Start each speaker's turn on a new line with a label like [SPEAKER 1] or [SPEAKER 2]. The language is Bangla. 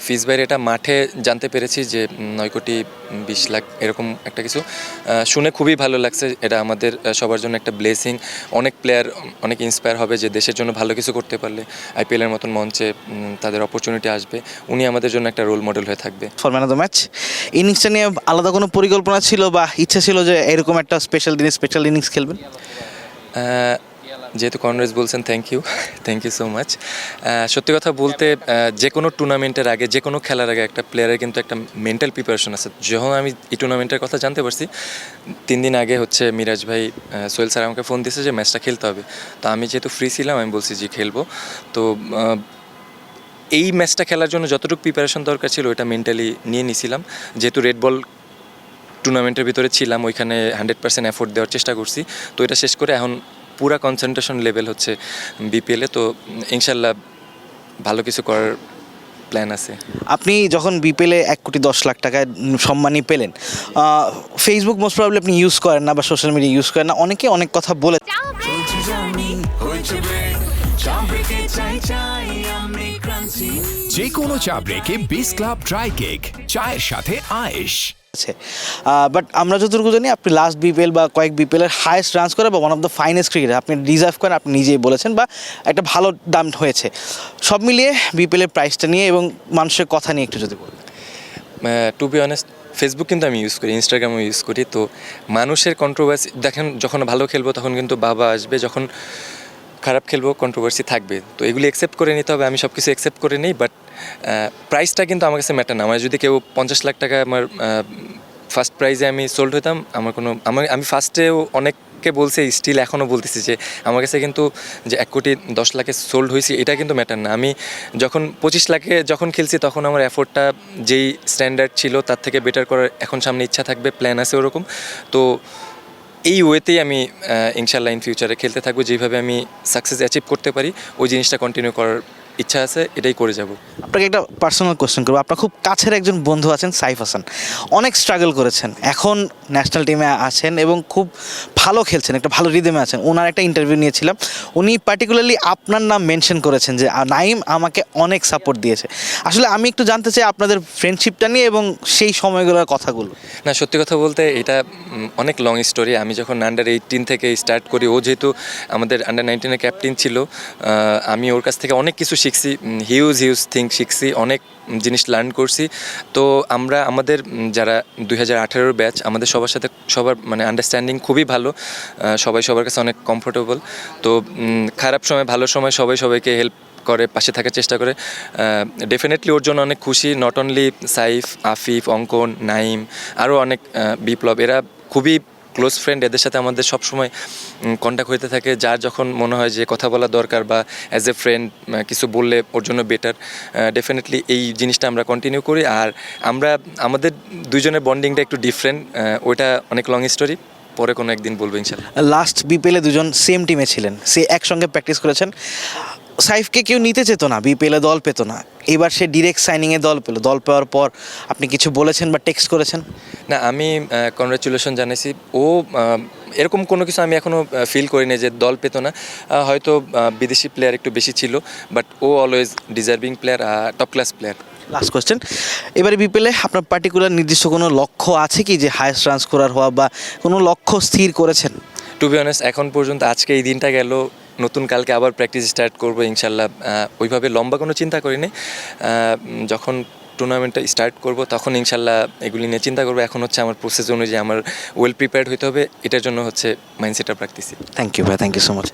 [SPEAKER 1] ফিজ বাইরে এটা মাঠে জানতে পেরেছি যে 9,20,00,000 এরকম একটা কিছু শুনে খুবই ভালো লাগছে। এটা আমাদের সবার জন্য একটা ব্লেসিং। অনেক প্লেয়ার অনেক ইন্সপায়ার হবে যে দেশের জন্য ভালো কিছু করতে পারলে আইপিএলের মতন মঞ্চে তাদের অপরচুনিটি আসবে। উনি আমাদের জন্য একটা রোল মডেল হয়ে থাকবে।
[SPEAKER 2] For man of the match ইনিংসটা নিয়ে আলাদা কোনো পরিকল্পনা ছিল বা ইচ্ছা ছিল যে এরকম একটা স্পেশাল দিনে স্পেশাল ইনিংস খেলবেন?
[SPEAKER 1] যেহেতু কনরেজ বলছেন, থ্যাংক ইউ সো মাচ। সত্যি কথা বলতে যে কোনো টুর্নামেন্টের আগে, যে কোনো খেলার আগে একটা প্লেয়ারের কিন্তু একটা মেন্টাল প্রিপারেশন আছে। যখন আমি এই টুর্নামেন্টের কথা জানতে পারছি 3 দিন আগে হচ্ছে মিরাজ ভাই, সোহেল স্যার আমাকে ফোন দিয়েছে যে ম্যাচটা খেলতে হবে। তো আমি যেহেতু ফ্রি ছিলাম আমি বলছি যে খেলবো। তো এই ম্যাচটা খেলার জন্য যতটুকু প্রিপারেশন দরকার ছিল ওইটা মেন্টালি নিয়ে নিয়েছিলাম। যেহেতু রেড বল টুর্নামেন্টের ভিতরে ছিলাম, ওইখানে 100% এফোর্ট দেওয়ার চেষ্টা করছি। তো এটা শেষ করে এখন পুরা কনসেন্ট্রেশন লেভেল হচ্ছে বিপিএলে। তো ইনশাল্লাহ ভালো কিছু করার প্ল্যান আছে।
[SPEAKER 2] আপনি যখন বিপিএলে 1,10,00,000 টাকায় সম্মানী পেলেন, ফেসবুক মোস্ট প্রবাবলি আপনি ইউজ করেন না বা সোশ্যাল মিডিয়া ইউজ করেন না, অনেকে অনেক কথা বলে।
[SPEAKER 3] যে কোনো চা ব্রেকে বিস ক্লাব ড্রাই কেক, চায়ের সাথে আয়েশ।
[SPEAKER 2] বাট আমরা যতটুকু জানি আপনি লাস্ট বিপিএল বা কয়েক বিপিএলের হাইয়েস্ট রানস করে বা one of the finest cricketer আপনি ডিজার্ভ করেন, আপনি নিজেই বলেছেন, বা একটা ভালো দাম হয়েছে। সব মিলিয়ে বিপিএলের প্রাইসটা নিয়ে এবং মানুষের কথা নিয়ে একটু যদি বলেন।
[SPEAKER 1] টু বি অনেস্ট, ফেসবুক কিন্তু আমি ইউজ করি, ইনস্টাগ্রামও ইউজ করি। তো মানুষের কন্ট্রোভার্সি দেখেন, যখন ভালো খেলবো তখন কিন্তু বাবা আসবে, যখন খারাপ খেলবো কন্ট্রোভার্সি থাকবে। তো এগুলি অ্যাকসেপ্ট করে নিতে হবে। আমি সব কিছু অ্যাকসেপ্ট করে নিই, বাট প্রাইসটা কিন্তু আমার কাছে ম্যাটার না। আমার যদি কেউ 50 লাখ টাকা আমার ফার্স্ট প্রাইজে আমি সোল্ড হতাম, আমি ফার্স্টেও অনেককে বলছি, স্টিল এখনও বলতেছি যে আমার কাছে কিন্তু যে 1,10,00,000 সোল্ড হয়েছি এটা কিন্তু ম্যাটার না। আমি যখন 25 লাখে যখন খেলছি তখন আমার এফোর্টটা যেই স্ট্যান্ডার্ড ছিল তার থেকে বেটার করার এখন সামনে ইচ্ছা থাকবে, প্ল্যান আছে ওরকম। তো এই ওয়েতেই আমি ইনশাল্লাহ ইন ফিউচারে খেলতে থাকবো। যেভাবে আমি সাকসেস অ্যাচিভ করতে পারি ওই জিনিসটা কন্টিনিউ করার ইচ্ছা আছে, এটাই করে যাব।
[SPEAKER 2] আপনাকে একটা পার্সোনাল কোয়েশ্চেন করবো। আপনার খুব কাছের একজন বন্ধু আছেন সাইফ হাসান, অনেক স্ট্রাগল করেছেন, এখন ন্যাশনাল টিমে আছেন এবং খুব ভালো খেলছেন, একটা ভালো রিদমে আছেন। ওনার একটা ইন্টারভিউ নিয়েছিলাম, উনি পার্টিকুলারলি আপনার নাম মেনশন করেছেন যে নাইম আমাকে অনেক সাপোর্ট দিয়েছে। আসলে আমি একটু জানতে চাই আপনাদের ফ্রেন্ডশিপটা নিয়ে এবং সেই সময়গুলোর কথাগুলো।
[SPEAKER 1] না, সত্যি কথা বলতে এটা অনেক লং স্টোরি। আমি যখন আন্ডার-18 থেকে স্টার্ট করি, ও যেহেতু আমাদের আন্ডার-19-এর ক্যাপ্টেন ছিল, আমি ওর কাছ থেকে অনেক কিছু শিখছি, হিউজ থিঙ্ক শিখছি, অনেক জিনিস লার্ন করছি। তো আমরা আমাদের যারা 2018 ব্যাচ, আমাদের সবার সাথে সবার মানে আন্ডারস্ট্যান্ডিং খুবই ভালো, সবাই সবার কাছে অনেক কমফোর্টেবল। তো খারাপ সময় ভালো সময় সবাই সবাইকে হেল্প করে, পাশে থাকার চেষ্টা করে। ডেফিনেটলি ওর জন্য অনেক খুশি। নট অনলি সাইফ, আফিফ, অঙ্কন, নাইম, আরও অনেক বিপ্লব, এরা খুবই ক্লোজ ফ্রেন্ড। এদের সাথে আমাদের সবসময় কন্ট্যাক্ট হতে থাকে। যার যখন মনে হয় যে কথা বলা দরকার বা অ্যাজ এ ফ্রেন্ড কিছু বললে ওর জন্য বেটার, ডেফিনেটলি এই জিনিসটা আমরা কন্টিনিউ করি। আর আমাদের দুজনের বন্ডিংটা একটু ডিফারেন্ট, ওইটা অনেক লং স্টোরি, পরে কোনো একদিন বলবো ইনশাল্লাহ।
[SPEAKER 2] লাস্ট বিপিএলে দুজন সেম টিমে ছিলেন, সে একসঙ্গে প্র্যাকটিস করেছেন। সাইফকে কেউ নিতে চেত না, বিপিএলে দল পেত না, এবার সে ডিরেক্ট সাইনিংয়ে দল পেল। দল পাওয়ার পর আপনি কিছু বলেছেন বা টেক্সট করেছেন?
[SPEAKER 1] না, আমি কনগ্রাচুলেশন জানাইছি। ও এরকম কোনো কিছু আমি এখনও ফিল করিনি যে দল পেত না। হয়তো বিদেশি প্লেয়ার একটু বেশি ছিল, বাট ও always deserving player, top class player.
[SPEAKER 2] Last question, এবারে বিপিএলে আপনার পার্টিকুলার নির্দিষ্ট কোনো লক্ষ্য আছে কি, যে হায়েস্ট রান স্কোরার হওয়া বা কোনো লক্ষ্য স্থির করেছেন?
[SPEAKER 1] টু বি অনেস্ট, এখন পর্যন্ত আজকে এই দিনটা গেল, নতুন কালকে আবার প্র্যাকটিস স্টার্ট করবো ইনশাল্লাহ। ওইভাবে লম্বা কোনো চিন্তা করিনি। যখন টুর্নামেন্টটা স্টার্ট করব তখন ইনশাল্লাহ এগুলি নিয়ে চিন্তা করবো। এখন হচ্ছে আমার প্রসেস অনুযায়ী আমার ওয়েল প্রিপেয়ার্ড হতে হবে, এটার জন্য হচ্ছে মাইন্ডসেট আপ রাখতেছি।
[SPEAKER 2] থ্যাংক ইউ ভাই, থ্যাংক ইউ সো মাচ।